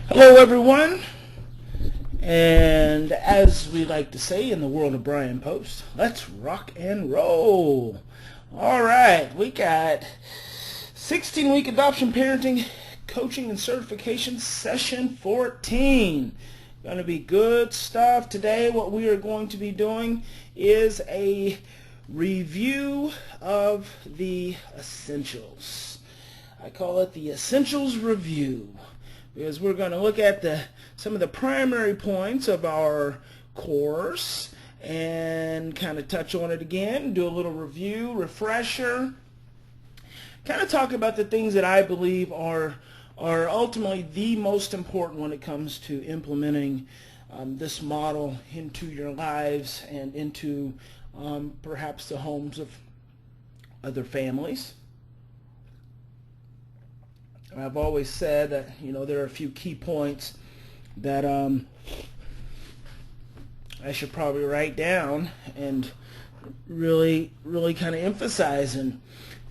Hello, everyone, and as we like to say in the world of Brian Post, let's rock and roll. All right, we got 16-week adoption parenting coaching and certification session 14. Going to be good stuff today. What we are going to be doing is a review of the essentials. I call it the essentials review, because we're going to look at some of the primary points of our course and kind of touch on it again, do a little review, refresher, kind of talk about the things that I believe are ultimately the most important when it comes to implementing this model into your lives and into perhaps the homes of other families. I've always said that, there are a few key points that I should probably write down and really kind of emphasize. And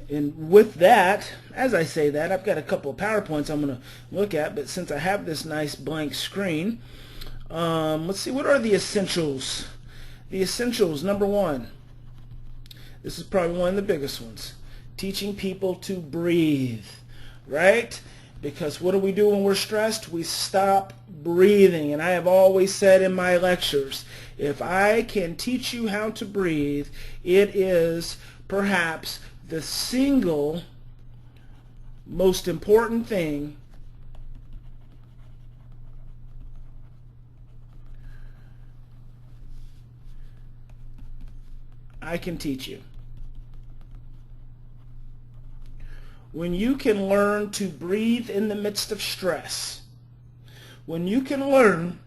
with that, as I say that, I've got a couple of PowerPoints I'm going to look at, but since I have this nice blank screen, let's see, what are the essentials? The essentials, number one, this is probably one of the biggest ones, teaching people to breathe. Right? Because what do we do when we're stressed? We stop breathing. And I have always said in my lectures, if I can teach you how to breathe, it is perhaps the single most important thing I can teach you. When you can learn to breathe in the midst of stress, when you can learn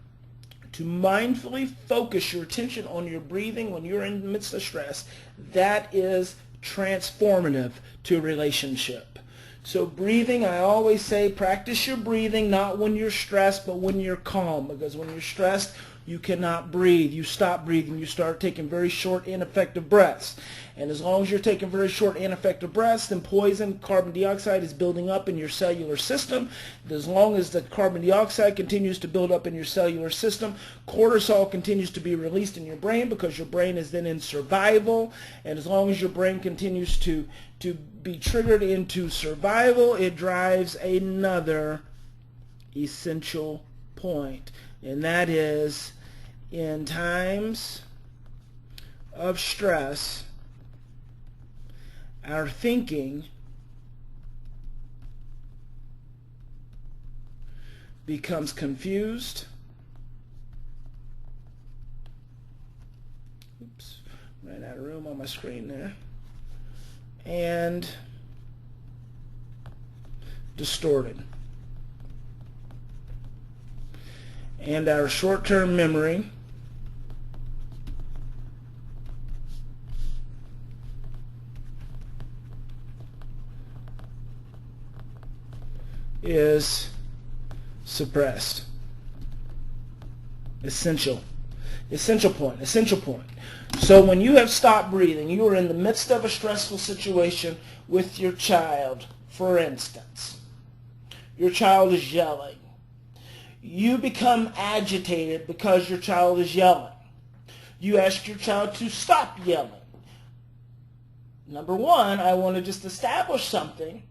to mindfully focus your attention on your breathing when you're in the midst of stress, that is transformative to a relationship. So breathing, I always say, practice your breathing not when you're stressed, but when you're calm. Because when you're stressed, you cannot breathe. You stop breathing. You start taking very short, ineffective breaths. And as long as you're taking very short, ineffective breaths, then poison, carbon dioxide, is building up in your cellular system. As long as the carbon dioxide continues to build up in your cellular system, cortisol continues to be released in your brain, because your brain is then in survival. And as long as your brain continues to be triggered into survival, it drives another essential point. And that is, in times of stress, our thinking becomes confused. Oops, ran out of room on my screen there. And distorted. And our short-term memory is suppressed. Essential point. So when you have stopped breathing, you are in the midst of a stressful situation with your child, for instance. Your child is yelling. You become agitated because your child is yelling. You ask your child to stop yelling. Number one, I want to just establish something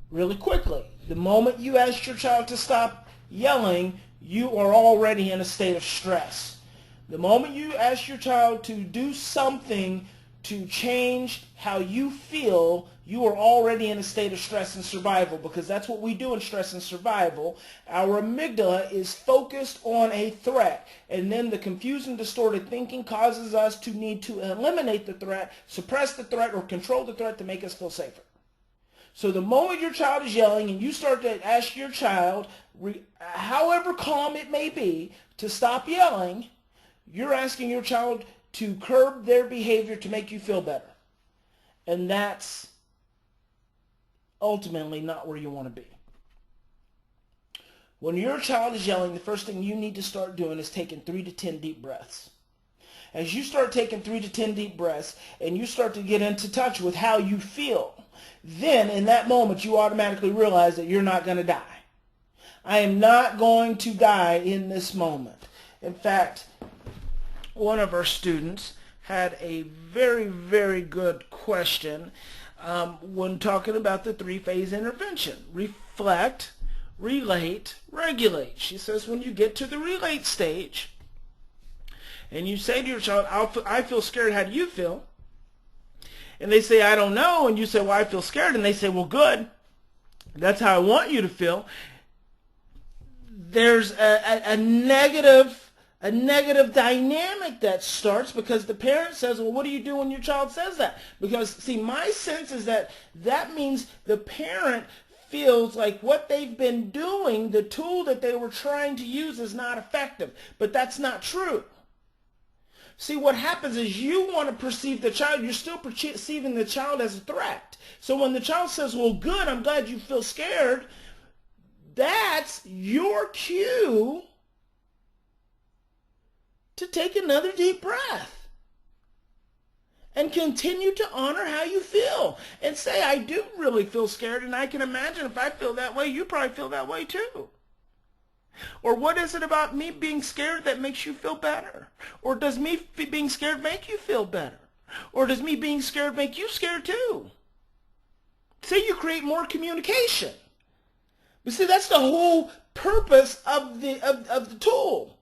really quickly. The moment you ask your child to stop yelling, you are already in a state of stress. The moment you ask your child to do something to change how you feel, you are already in a state of stress and survival, because that's what we do in stress and survival. Our amygdala is focused on a threat, and then the confused and distorted thinking causes us to need to eliminate the threat, suppress the threat, or control the threat to make us feel safer. So the moment your child is yelling and you start to ask your child, however calm it may be, to stop yelling, you're asking your child to curb their behavior to make you feel better. And that's ultimately not where you want to be. When your child is yelling, the first thing you need to start doing is taking 3 to 10 deep breaths. As you start taking 3 to 10 deep breaths and you start to get into touch with how you feel, then in that moment you automatically realize that you're not going to die. I am not going to die in this moment. In fact, one of our students had a very, very good question when talking about the three-phase intervention. Reflect, relate, regulate. She says when you get to the relate stage and you say to your child, I feel scared, how do you feel? And they say, I don't know. And you say, well, I feel scared. And they say, well, good. That's how I want you to feel. There's a negative dynamic that starts because the parent says, well, what do you do when your child says that? Because, see, my sense is that means the parent feels like what they've been doing, the tool that they were trying to use, is not effective. But that's not true. See, what happens is you want to perceive the child, you're still perceiving the child as a threat. So when the child says, well, good, I'm glad you feel scared, that's your cue to take another deep breath and continue to honor how you feel and say, I do really feel scared, and I can imagine if I feel that way, you probably feel that way too. Or what is it about me being scared that makes you feel better? Or does me being scared make you feel better? Or does me being scared make you scared too? See, you create more communication. But see, that's the whole purpose of the tool.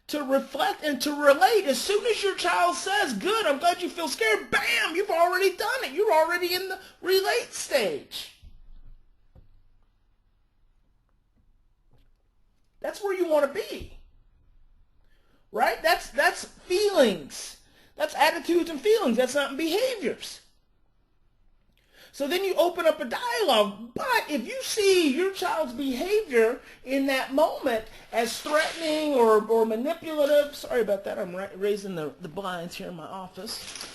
To reflect and to relate. As soon as your child says, good, I'm glad you feel scared, bam, you've already done it. You're already in the relate stage. That's where you want to be. Right? That's feelings. That's attitudes and feelings. That's not behaviors. So then you open up a dialogue. But if you see your child's behavior in that moment as threatening or manipulative, sorry about that, I'm raising the blinds here in my office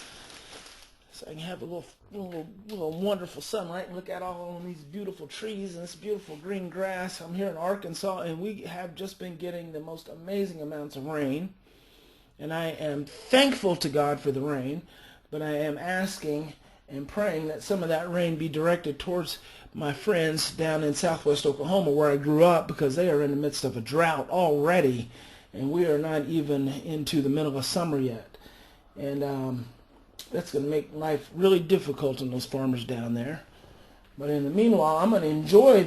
so I can have a little wonderful sunlight and look at all these beautiful trees and this beautiful green grass. I'm here in Arkansas, and we have just been getting the most amazing amounts of rain. And I am thankful to God for the rain, but I am asking and praying that some of that rain be directed towards my friends down in southwest Oklahoma where I grew up, because they are in the midst of a drought already, and we are not even into the middle of summer yet. And that's going to make life really difficult on those farmers down there. But in the meanwhile, I'm going to enjoy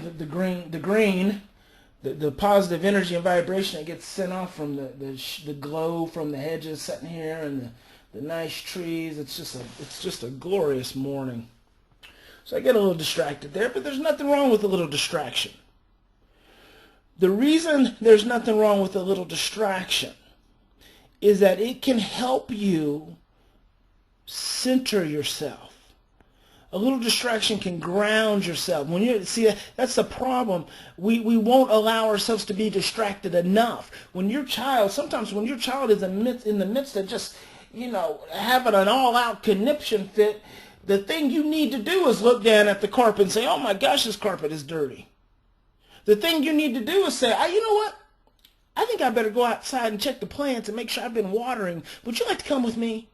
the positive energy and vibration that gets sent off from the glow from the hedges sitting here and the nice trees. It's just a glorious morning. So I get a little distracted there, but there's nothing wrong with a little distraction. The reason there's nothing wrong with a little distraction is that it can help you center yourself. A little distraction can ground yourself. When you see, that's the problem. We won't allow ourselves to be distracted enough. Sometimes when your child is in the midst of just, having an all-out conniption fit, the thing you need to do is look down at the carpet and say, oh my gosh, this carpet is dirty. The thing you need to do is say, you know what? I think I better go outside and check the plants and make sure I've been watering. Would you like to come with me?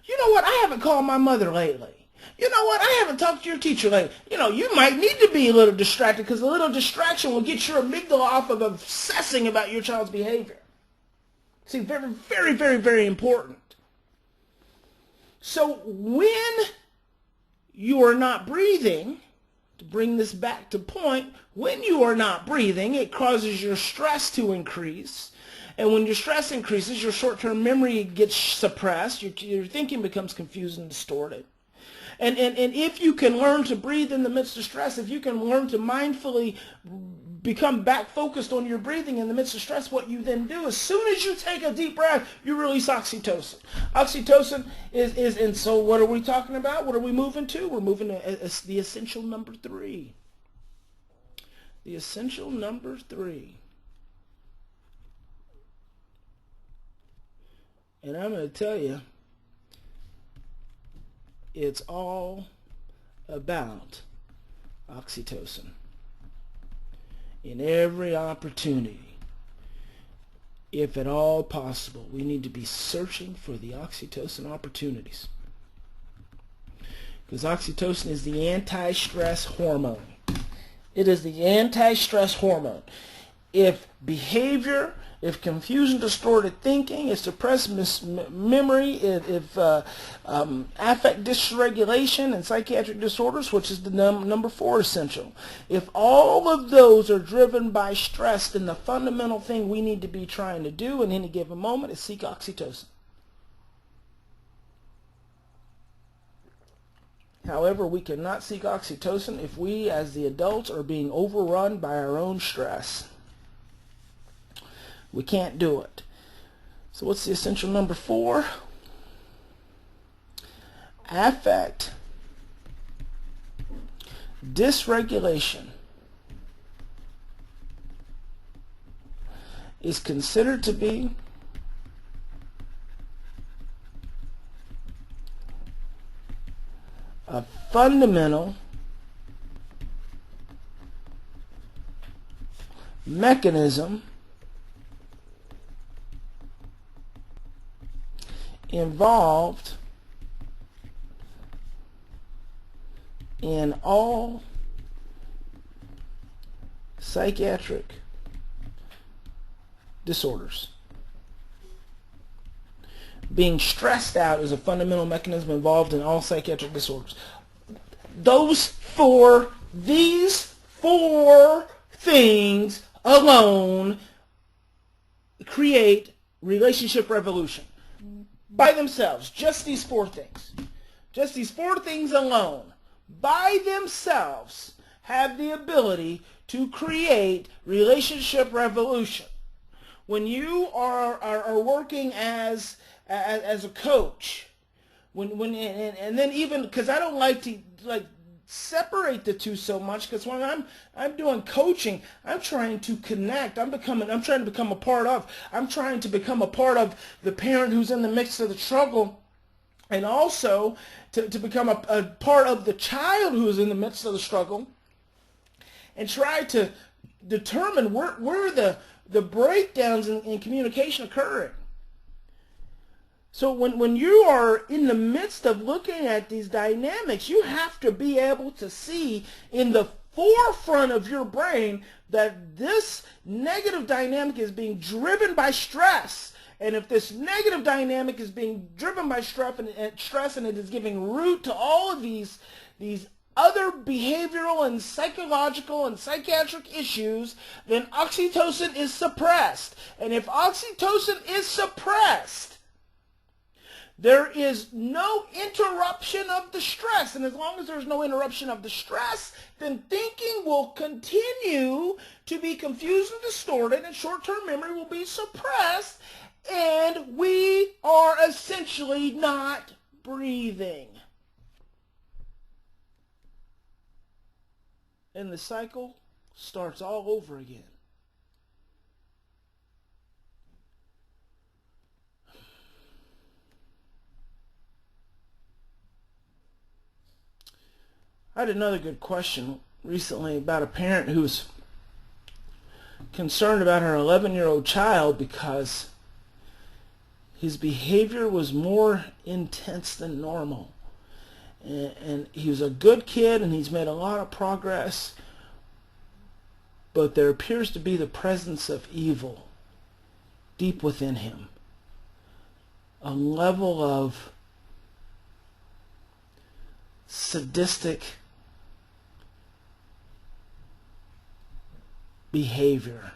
You know what? I haven't called my mother lately. You know what? I haven't talked to your teacher lately. You might need to be a little distracted, because a little distraction will get your amygdala off of obsessing about your child's behavior. See, very, very, very, very important. So when you are not breathing, to bring this back to point, when you are not breathing, it causes your stress to increase. And when your stress increases, your short-term memory gets suppressed. Your thinking becomes confused and distorted. And if you can learn to breathe in the midst of stress, if you can learn to mindfully become back focused on your breathing in the midst of stress, what you then do, as soon as you take a deep breath, you release oxytocin. Oxytocin is and so what are we talking about? What are we moving to? We're moving to the essential number 3. The essential number 3. And I'm going to tell you, it's all about oxytocin. In every opportunity, if at all possible, we need to be searching for the oxytocin opportunities. Because oxytocin is the anti-stress hormone. It is the anti-stress hormone. If behavior, if confusion, distorted thinking, if suppressed memory, if affect dysregulation and psychiatric disorders, which is the number 4 essential, if all of those are driven by stress, then the fundamental thing we need to be trying to do in any given moment is seek oxytocin. However, we cannot seek oxytocin if we, as the adults, are being overrun by our own stress. We can't do it. So what's the essential number 4? Affect dysregulation is considered to be a fundamental mechanism involved in all psychiatric disorders. Being stressed out is a fundamental mechanism involved in all psychiatric disorders. These four things alone create relationship revolution. By themselves, just these 4 things. Just these 4 things alone, by themselves, have the ability to create relationship revolution. When you are working as a coach, and then even, because I don't like to separate the two so much, because when I'm doing coaching, I'm trying to connect. I'm trying to become a part of the parent who's in the midst of the struggle, and also to become a part of the child who's in the midst of the struggle, and try to determine where the breakdowns in communication occurring. So when you are in the midst of looking at these dynamics, you have to be able to see in the forefront of your brain that this negative dynamic is being driven by stress. And if this negative dynamic is being driven by stress and it is giving root to all of these other behavioral and psychological and psychiatric issues, then oxytocin is suppressed. And if oxytocin is suppressed, there is no interruption of the stress. And as long as there's no interruption of the stress, then thinking will continue to be confused and distorted, and short-term memory will be suppressed, and we are essentially not breathing. And the cycle starts all over again. I had another good question recently about a parent who's concerned about her 11-year-old child because his behavior was more intense than normal. And he was a good kid, and he's made a lot of progress, but there appears to be the presence of evil deep within him. A level of sadistic behavior.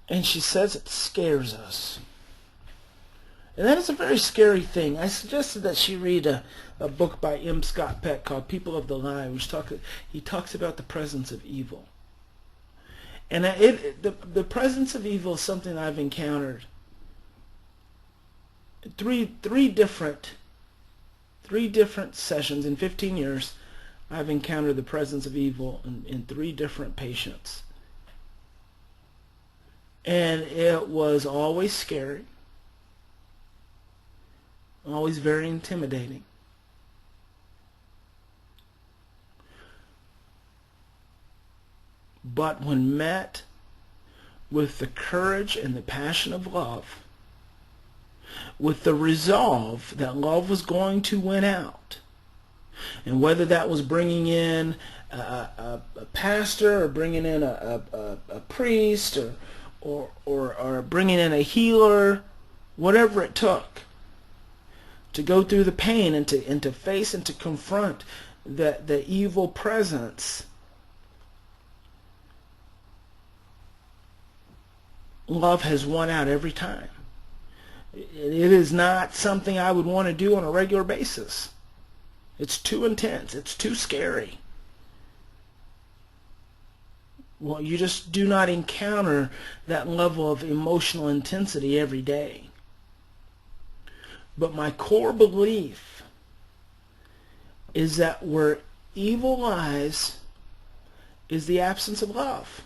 And she says it scares us. And that is a very scary thing. I suggested that she read a book by M. Scott Peck called People of the Lie, which he talks about the presence of evil. And the presence of evil is something I've encountered. Three different sessions in 15 years. I've encountered the presence of evil in 3 different patients. And it was always scary. Always very intimidating. But when met with the courage and the passion of love, with the resolve that love was going to win out, And whether that was bringing in a pastor, or bringing in a priest, or bringing in a healer, whatever it took to go through the pain and to face and to confront the evil presence, love has won out every time. It is not something I would want to do on a regular basis. It's too intense. It's too scary. Well, you just do not encounter that level of emotional intensity every day. But my core belief is that where evil lies is the absence of love.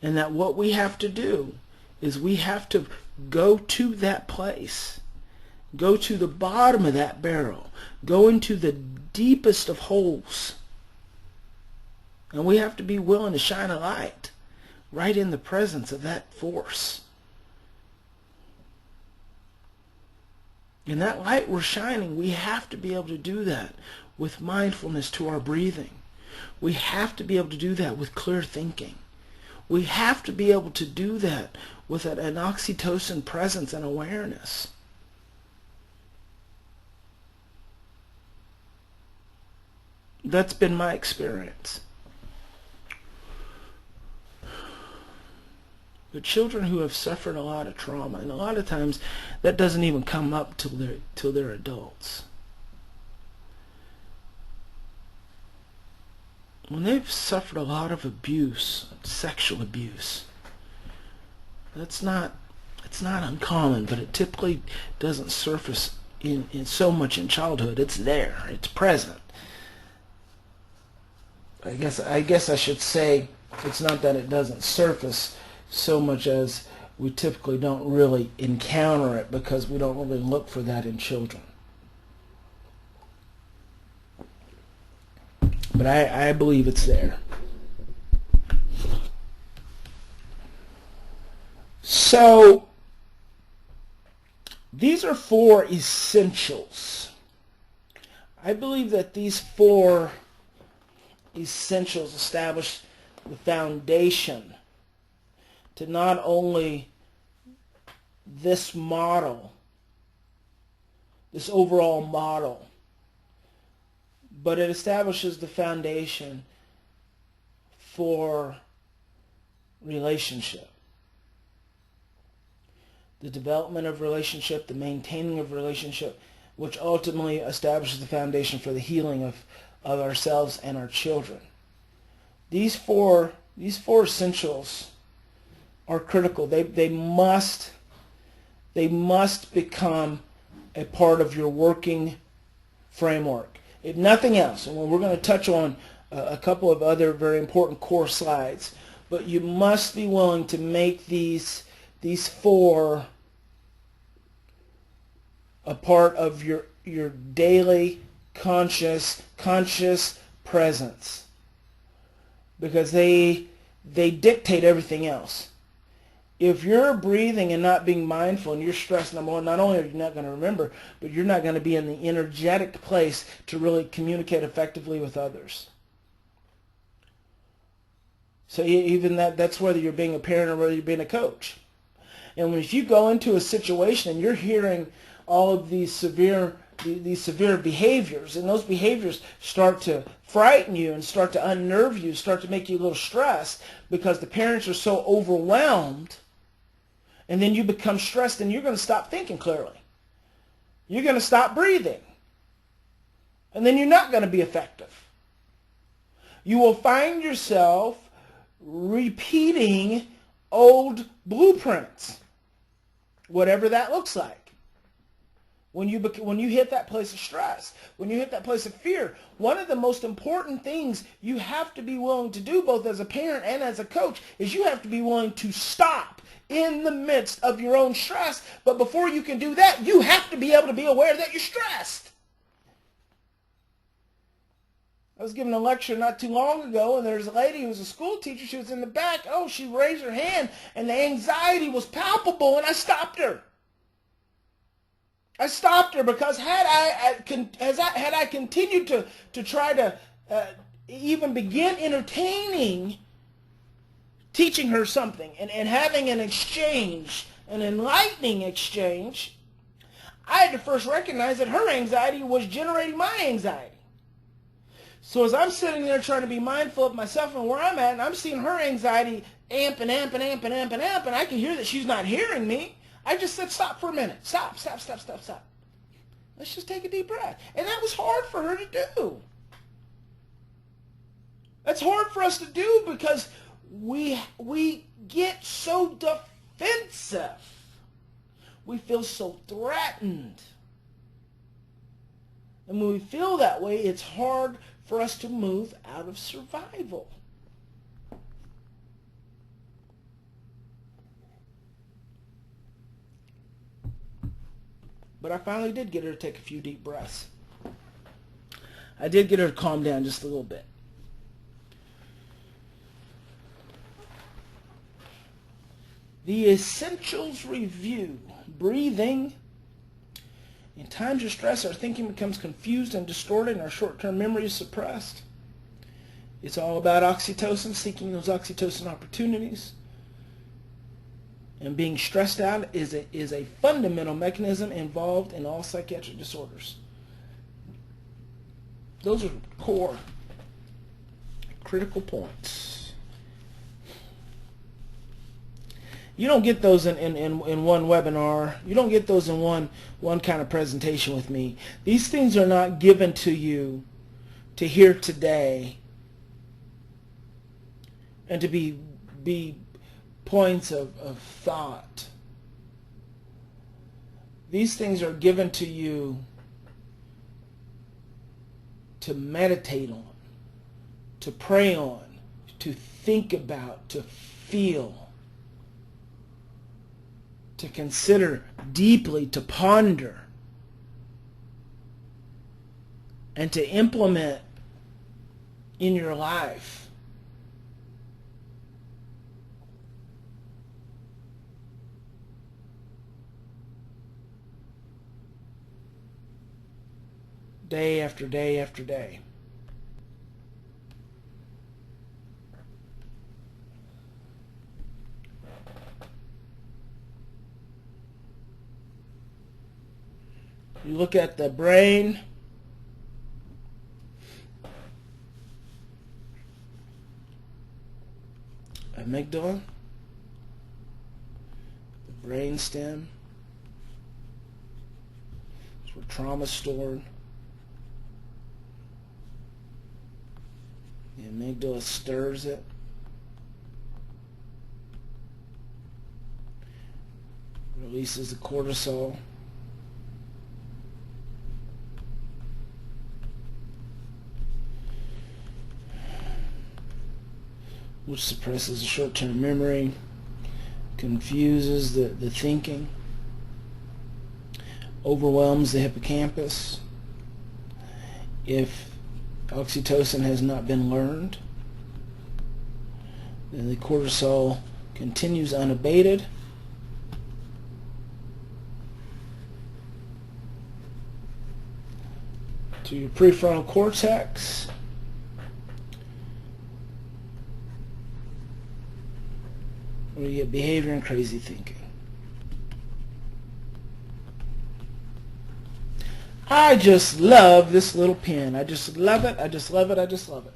And that what we have to do is we have to go to that place, go to the bottom of that barrel, go into the deepest of holes. And we have to be willing to shine a light right in the presence of that force. And that light we're shining, we have to be able to do that with mindfulness to our breathing. We have to be able to do that with clear thinking. We have to be able to do that with an oxytocin presence and awareness. That's been my experience. But children who have suffered a lot of trauma, and a lot of times that doesn't even come up till they're adults. When they've suffered a lot of abuse, sexual abuse, it's not uncommon, but it typically doesn't surface in so much in childhood. It's there. It's present. I guess I should say it's not that it doesn't surface so much as we typically don't really encounter it because we don't really look for that in children. But I believe it's there. So, these are 4 essentials. I believe that these 4 essentials establish the foundation to not only this model, this overall model, but it establishes the foundation for relationship. The development of relationship, the maintaining of relationship, which ultimately establishes the foundation for the healing of ourselves and our children. These four essentials are critical. They must become a part of your working framework. If nothing else, and we're going to touch on a couple of other very important core slides, but you must be willing to make these 4 a part of your daily conscious presence, because they dictate everything else. If you're breathing and not being mindful and you're stressed, number one, not only are you not going to remember, but you're not going to be in the energetic place to really communicate effectively with others. So even that's whether you're being a parent or whether you're being a coach. And if you go into a situation and you're hearing all of these severe behaviors, and those behaviors start to frighten you and start to unnerve you, start to make you a little stressed because the parents are so overwhelmed, and then you become stressed and you're going to stop thinking clearly. You're going to stop breathing. And then you're not going to be effective. You will find yourself repeating old blueprints, whatever that looks like. When you hit that place of stress, when you hit that place of fear, one of the most important things you have to be willing to do, both as a parent and as a coach, is you have to be willing to stop in the midst of your own stress. But before you can do that, you have to be able to be aware that you're stressed. I was giving a lecture not too long ago, and there's a lady who was a school teacher. She was in the back. Oh, she raised her hand, and the anxiety was palpable, and I stopped her. I stopped her because had I continued to try to even begin entertaining teaching her something and having an exchange, an enlightening exchange, I had to first recognize that her anxiety was generating my anxiety. So as I'm sitting there trying to be mindful of myself and where I'm at, and I'm seeing her anxiety amp and amp and amp and amp and amp, and I can hear that she's not hearing me, I just said, stop for a minute. Stop, stop, stop, stop, stop. Let's just take a deep breath. And that was hard for her to do. That's hard for us to do because we get so defensive. We feel so threatened. And when we feel that way, it's hard for us to move out of survival. But I finally did get her to take a few deep breaths. I did get her to calm down just a little bit. The Essentials Review. Breathing. In times of stress, our thinking becomes confused and distorted, and our short-term memory is suppressed. It's all about oxytocin, seeking those oxytocin opportunities. And being stressed out is a fundamental mechanism involved in all psychiatric disorders. Those are core, critical points. You don't get those in one webinar. You don't get those in one kind of presentation with me. These things are not given to you to hear today and to be points of thought. These things are given to you to meditate on, to pray on, to think about, to feel, to consider deeply, to ponder, and to implement in your life. Day after day after day. You look at the brain, amygdala, the brain stem, it's where trauma is stored. The amygdala stirs it. Releases the cortisol. Which suppresses the short-term memory, confuses the thinking, overwhelms the hippocampus. If oxytocin has not been learned, then the cortisol continues unabated. To your prefrontal cortex, where you get behavior and crazy thinking. I just love this little pen. I just love it. I just love it. I just love it.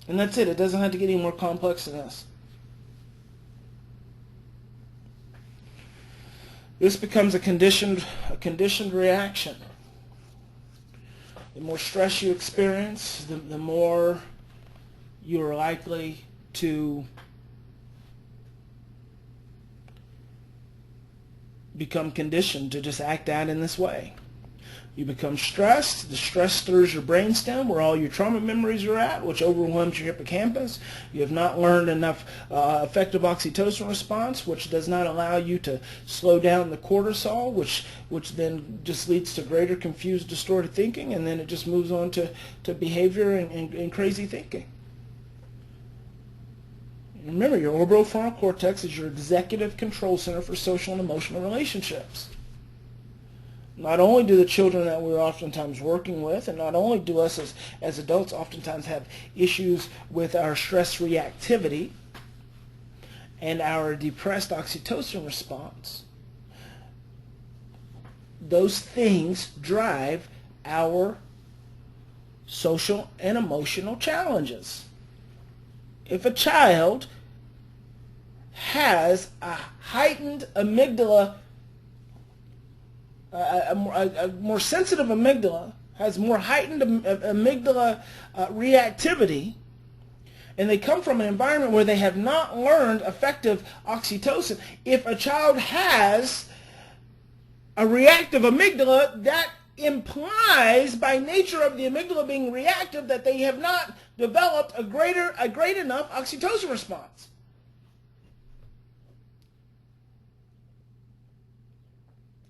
And that's it. It doesn't have to get any more complex than this. This becomes a conditioned reaction. The more stress you experience, the more you're likely to become conditioned to just act out in this way. You become stressed. The stress stirs your brainstem, where all your trauma memories are at, which overwhelms your hippocampus. You have not learned enough effective oxytocin response, which does not allow you to slow down the cortisol, which then just leads to greater confused, distorted thinking, and then it just moves on to behavior and crazy thinking. Remember, your orbitofrontal cortex is your executive control center for social and emotional relationships. Not only do the children that we're oftentimes working with, and not only do us as adults oftentimes have issues with our stress reactivity and our depressed oxytocin response, those things drive our social and emotional challenges. If a child has a heightened amygdala, a more sensitive amygdala, has more heightened amygdala reactivity, and they come from an environment where they have not learned effective oxytocin, if a child has a reactive amygdala, that implies, by nature of the amygdala being reactive, that they have not developed a great enough oxytocin response.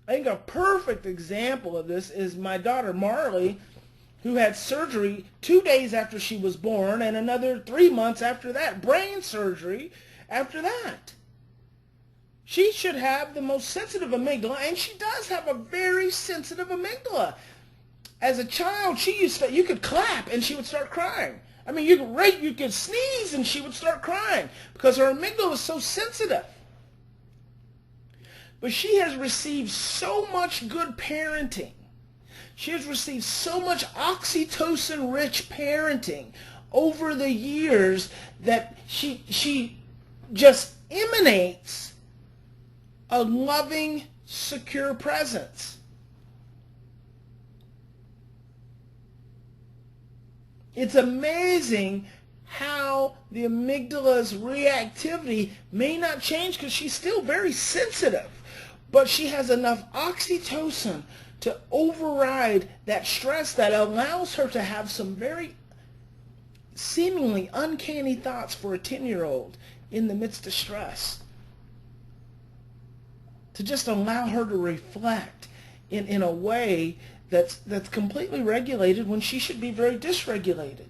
I think a perfect example of this is my daughter Marley, who had surgery 2 days after she was born and another 3 months after that, brain surgery after that. She should have the most sensitive amygdala, and she does have a very sensitive amygdala. As a child, you could clap and she would start crying. I mean, you could sneeze and she would start crying because her amygdala was so sensitive. But she has received so much good parenting. She has received so much oxytocin-rich parenting over the years that she just emanates a loving, secure presence. It's amazing how the amygdala's reactivity may not change because she's still very sensitive, but she has enough oxytocin to override that stress that allows her to have some very seemingly uncanny thoughts for a 10-year-old in the midst of stress. To just allow her to reflect in a way that's completely regulated when she should be very dysregulated.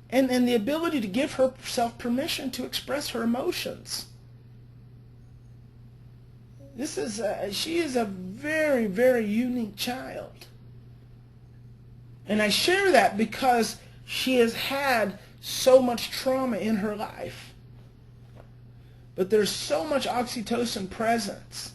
And the ability to give herself permission to express her emotions. She is a very, very unique child. And I share that because she has had so much trauma in her life. But there's so much oxytocin presence.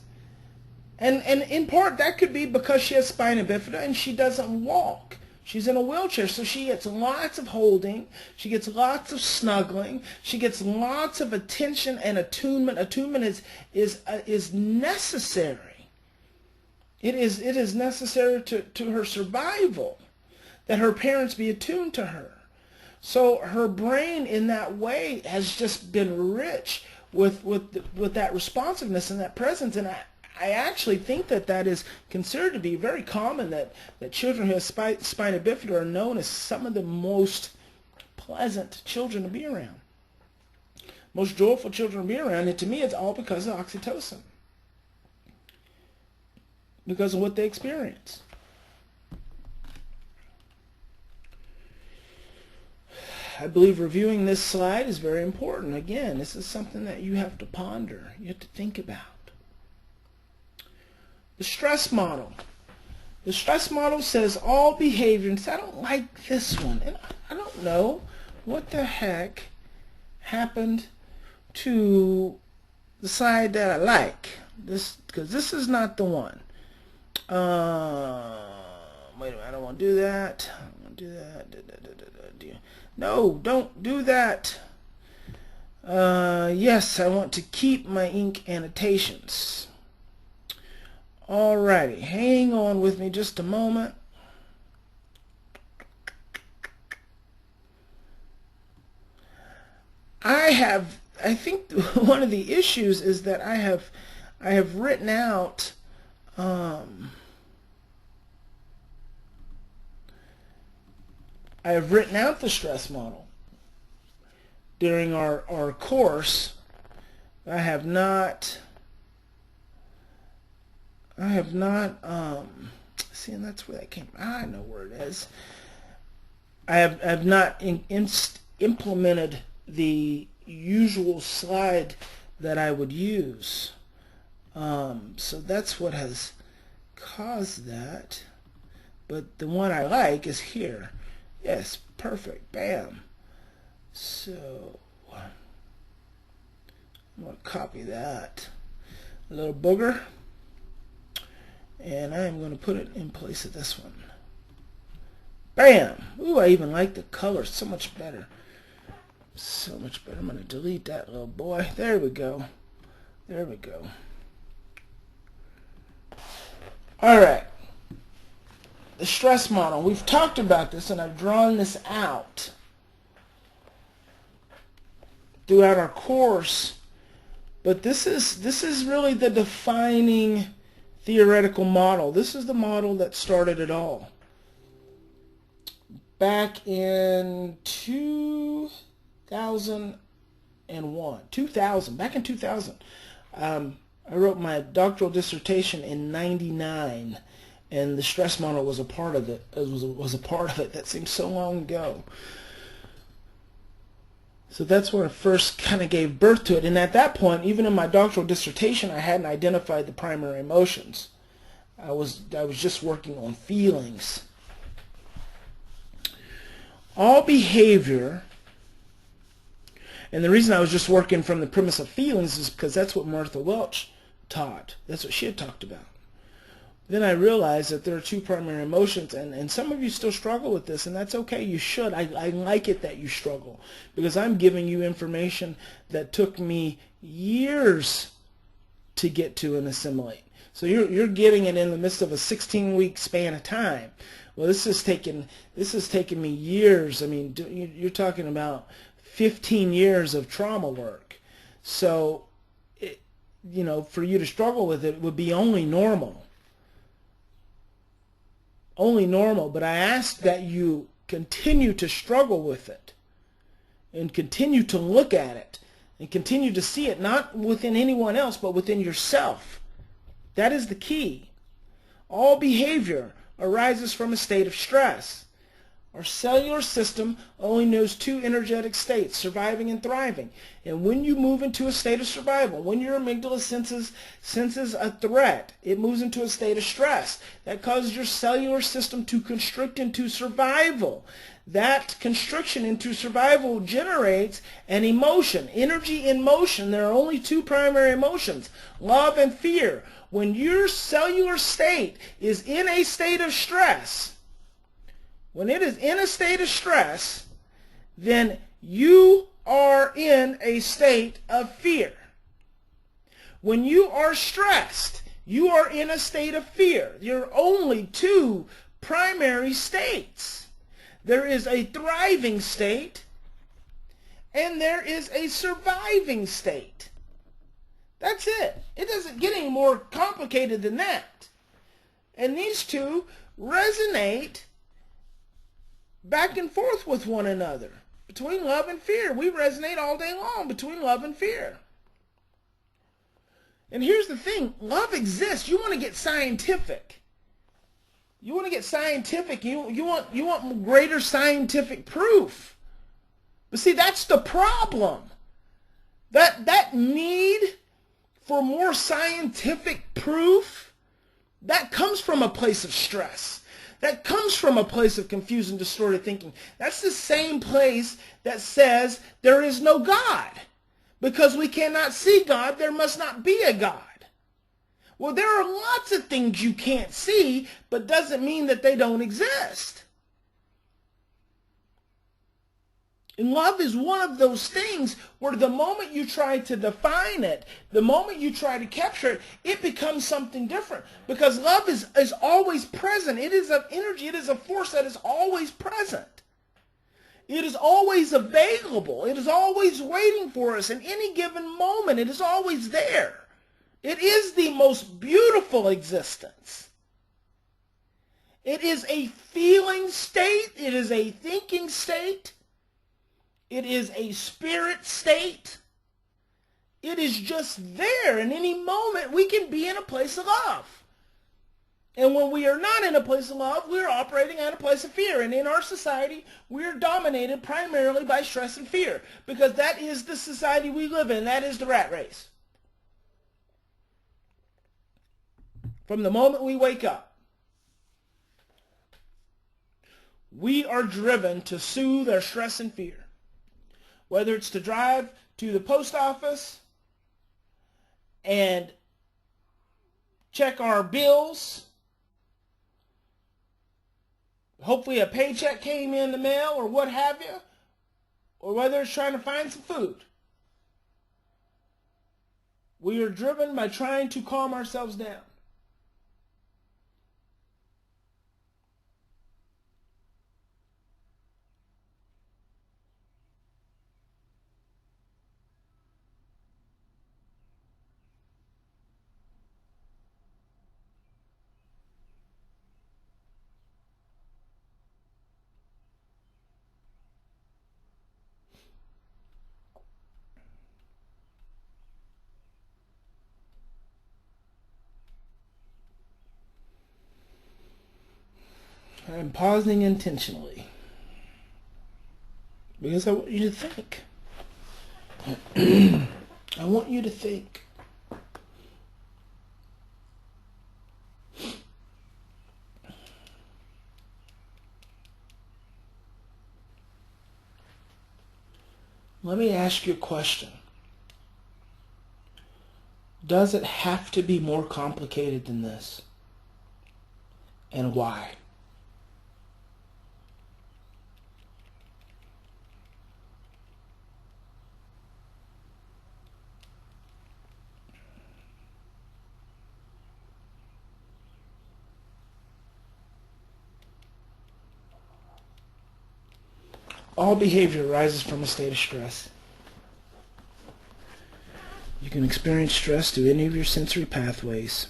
And in part that could be because she has spina bifida and she doesn't walk. She's in a wheelchair, so she gets lots of holding, she gets lots of snuggling, she gets lots of attention and attunement. Attunement is necessary. It is necessary to her survival, that her parents be attuned to her. So her brain in that way has just been rich with that responsiveness and that presence. And I actually think that is considered to be very common, that children who have spina bifida are known as some of the most pleasant children to be around. Most joyful children to be around. And to me, it's all because of oxytocin. Because of what they experience. I believe reviewing this slide is very important. Again, this is something that you have to ponder. You have to think about. The stress model. The stress model says all behavior, and I don't like this one. And I don't know what the heck happened to the side that I like. Because this is not the one. Wait a minute, I don't want to do that. I don't want to do that. No, don't do that. Yes, I want to keep my ink annotations. Alrighty, hang on with me just a moment. I think one of the issues is that I have written out the stress model during our course. I have not see, and that's where that came. I know where it is. I have not implemented the usual slide that I would use. So that's what has caused that. But the one I like is here. Yes, perfect. Bam. So I'm going to copy that. A little booger. And I am going to put it in place of this one. Bam! Ooh, I even like the color so much better. So much better. I'm going to delete that little boy. There we go. There we go. Alright. The stress model. We've talked about this and I've drawn this out throughout our course. But this is really the defining theoretical model. This is the model that started it all. Back in 2000, back in 2000, I wrote my doctoral dissertation in '99, and the stress model was a part of it. Was a part of it. That seems so long ago. So that's where I first kind of gave birth to it. And at that point, even in my doctoral dissertation, I hadn't identified the primary emotions. I was just working on feelings. All behavior, and the reason I was just working from the premise of feelings is because that's what Martha Welch taught. That's what she had talked about. Then I realized that there are two primary emotions, and some of you still struggle with this, and that's okay. You should. I like it that you struggle, because I'm giving you information that took me years to get to and assimilate. So you're getting it in the midst of a 16-week span of time. Well, this has taken me years. I mean, you're talking about 15 years of trauma work. So, for you to struggle with it would be only normal. Only normal. But I ask that you continue to struggle with it and continue to look at it and continue to see it, not within anyone else, but within yourself. That is the key. All behavior arises from a state of stress. Our cellular system only knows two energetic states, surviving and thriving. And when you move into a state of survival, when your amygdala senses a threat, it moves into a state of stress. That causes your cellular system to constrict into survival. That constriction into survival generates an emotion. Energy in motion. There are only two primary emotions, love and fear. When your cellular state is in a state of stress, when it is in a state of stress, then you are in a state of fear. When you are stressed, you are in a state of fear. There are only two primary states. There is a thriving state, and there is a surviving state. That's it. It doesn't get any more complicated than that. And these two resonate back and forth with one another. Between love and fear. We resonate all day long between love and fear. And here's the thing. Love exists. You want to get scientific. You want to get scientific. You want greater scientific proof. But see, that's the problem. That need for more scientific proof, that comes from a place of stress. That comes from a place of confused and distorted thinking. That's the same place that says there is no God. Because we cannot see God, there must not be a God. Well, there are lots of things you can't see, but doesn't mean that they don't exist. And love is one of those things where the moment you try to define it, the moment you try to capture it, it becomes something different. Because love is always present. It is an energy. It is a force that is always present. It is always available. It is always waiting for us in any given moment. It is always there. It is the most beautiful existence. It is a feeling state. It is a thinking state. It is a spirit state. It is just there. In any moment, we can be in a place of love. And when we are not in a place of love, we're operating at a place of fear. And in our society, we're dominated primarily by stress and fear, because that is the society we live in. That is the rat race. From the moment we wake up, we are driven to soothe our stress and fear. Whether it's to drive to the post office and check our bills, hopefully a paycheck came in the mail or what have you, or whether it's trying to find some food. We are driven by trying to calm ourselves down. I'm pausing intentionally because I want you to think. I want you to think. Let me ask you a question. Does it have to be more complicated than this? And why? All behavior arises from a state of stress. You can experience stress through any of your sensory pathways.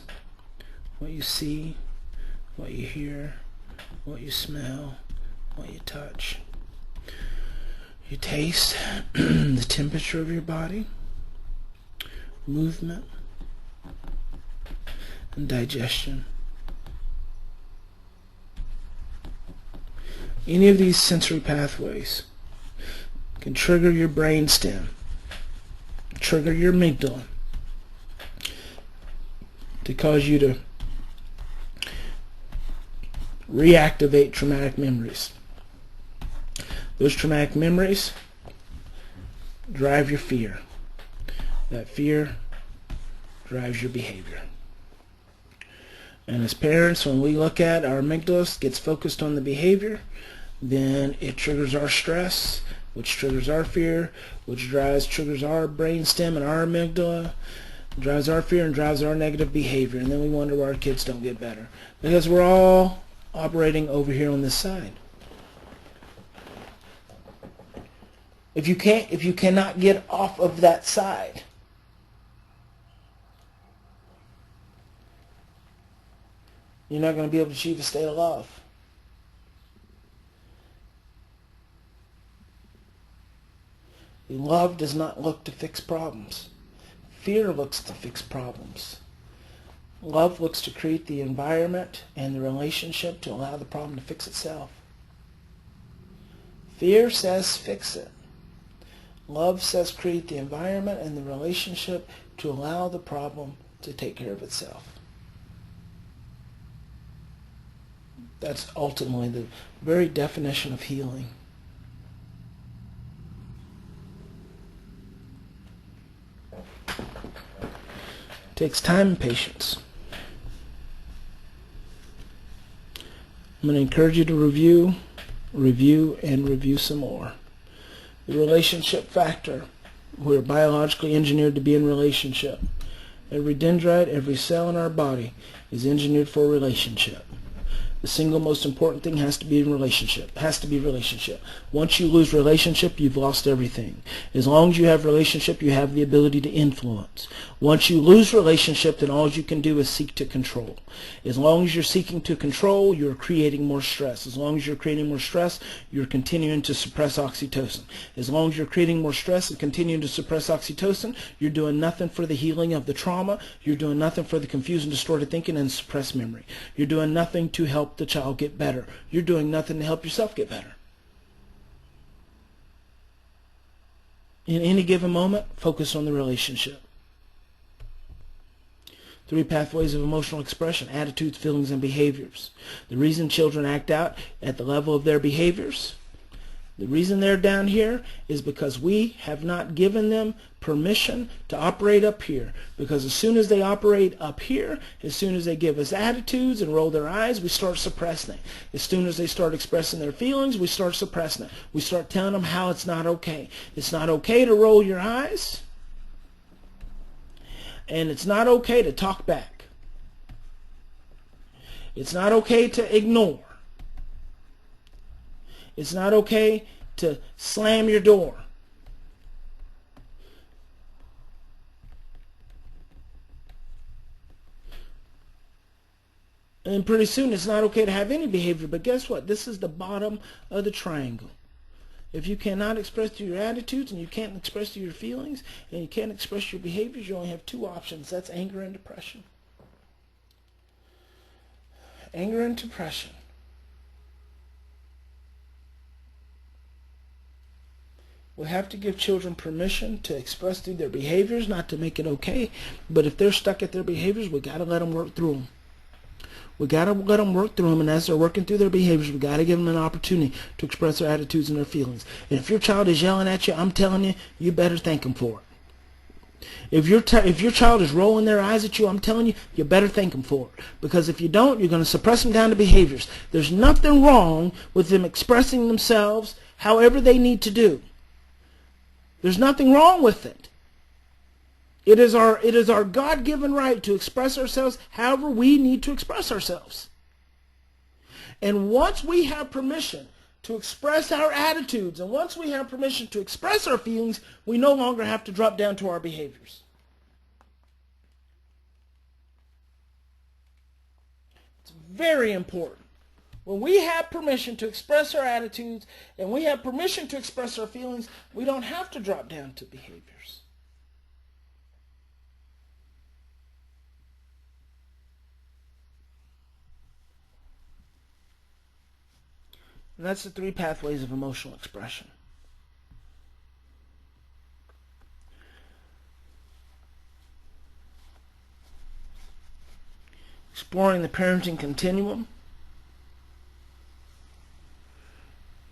What you see, what you hear, what you smell, what you touch. You taste, the temperature of your body, movement, and digestion. Any of these sensory pathways can trigger your brainstem, trigger your amygdala, to cause you to reactivate traumatic memories. Those traumatic memories drive your fear. That fear drives your behavior. And as parents, when we look at our amygdala gets focused on the behavior, then it triggers our stress, which triggers our fear, which triggers our brainstem and our amygdala, drives our fear and drives our negative behavior. And then we wonder why our kids don't get better. Because we're all operating over here on this side. If you cannot get off of that side, you're not going to be able to achieve a state of love. Love does not look to fix problems. Fear looks to fix problems. Love looks to create the environment and the relationship to allow the problem to fix itself. Fear says fix it. Love says create the environment and the relationship to allow the problem to take care of itself. That's ultimately the very definition of healing. It takes time and patience. I'm going to encourage you to review, and review some more. The relationship factor. We're biologically engineered to be in relationship. Every dendrite, every cell in our body is engineered for a relationship. The single most important thing has to be in relationship. Has to be relationship. Once you lose relationship, you've lost everything. As long as you have relationship, you have the ability to influence. Once you lose relationship, then all you can do is seek to control. As long as you're seeking to control, you're creating more stress. As long as you're creating more stress, you're continuing to suppress oxytocin. As long as you're creating more stress and continuing to suppress oxytocin, you're doing nothing for the healing of the trauma. You're doing nothing for the confused and distorted thinking and suppressed memory. You're doing nothing to help the child get better. You're doing nothing to help yourself get better. In any given moment, focus on the relationship. 3 pathways of emotional expression: attitudes, feelings, and behaviors. The reason children act out at the level of their behaviors, the reason they're down here is because we have not given them permission to operate up here. Because as soon as they operate up here, as soon as they give us attitudes and roll their eyes, we start suppressing it. As soon as they start expressing their feelings, we start suppressing it. We start telling them how it's not okay. It's not okay to roll your eyes. And it's not okay to talk back. It's not okay to ignore. It's not okay to slam your door. And pretty soon it's not okay to have any behavior. But guess what? This is the bottom of the triangle. If you cannot express through your attitudes, and you can't express through your feelings, and you can't express your behaviors, you only have 2 options. That's anger and depression. Anger and depression. We have to give children permission to express through their behaviors, not to make it okay. But if they're stuck at their behaviors, we got to let them work through them. We got to let them work through them, and as they're working through their behaviors, we got to give them an opportunity to express their attitudes and their feelings. And if your child is yelling at you, I'm telling you, you better thank them for it. If your child is rolling their eyes at you, I'm telling you, you better thank them for it. Because if you don't, you're going to suppress them down to behaviors. There's nothing wrong with them expressing themselves however they need to do. There's nothing wrong with it. It is our God-given right to express ourselves however we need to express ourselves. And once we have permission to express our attitudes, and once we have permission to express our feelings, we no longer have to drop down to our behaviors. It's very important. When we have permission to express our attitudes and we have permission to express our feelings, we don't have to drop down to behaviors. And that's the 3 pathways of emotional expression. Exploring the parenting continuum.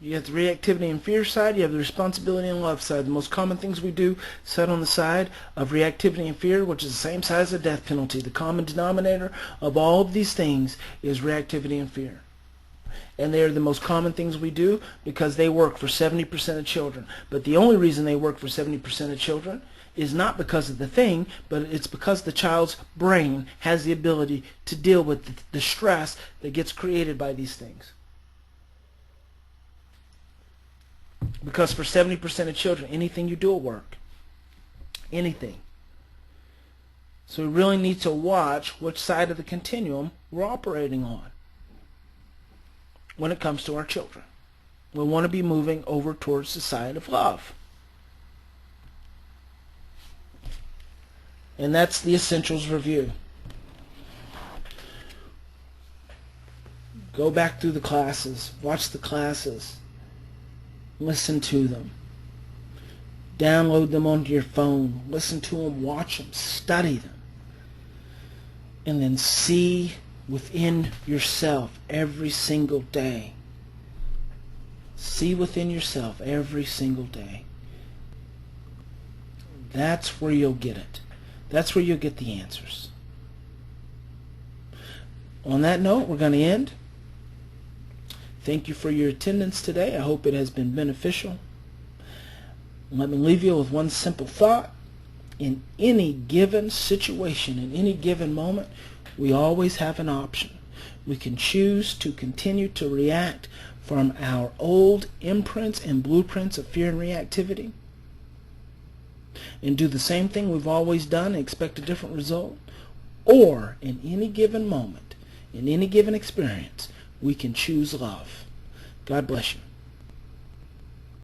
You have the reactivity and fear side. You have the responsibility and love side. The most common things we do set on the side of reactivity and fear, which is the same size as the death penalty. The common denominator of all of these things is reactivity and fear. And they are the most common things we do because they work for 70% of children. But the only reason they work for 70% of children is not because of the thing, but it's because the child's brain has the ability to deal with the stress that gets created by these things. Because for 70% of children, anything you do will work. Anything. So we really need to watch which side of the continuum we're operating on when it comes to our children. We want to be moving over towards the side of love. And that's the Essentials Review. Go back through the classes. Watch the classes. Listen to them. Download them onto your phone. Listen to them. Watch them. Study them. And then see within yourself every single day. See within yourself every single day. That's where you'll get it. That's where you'll get the answers. On that note, we're going to end. Thank you for your attendance today. I hope it has been beneficial. Let me leave you with one simple thought. In any given situation, in any given moment, we always have an option. We can choose to continue to react from our old imprints and blueprints of fear and reactivity and do the same thing we've always done and expect a different result. Or in any given moment, in any given experience, we can choose love. God bless you.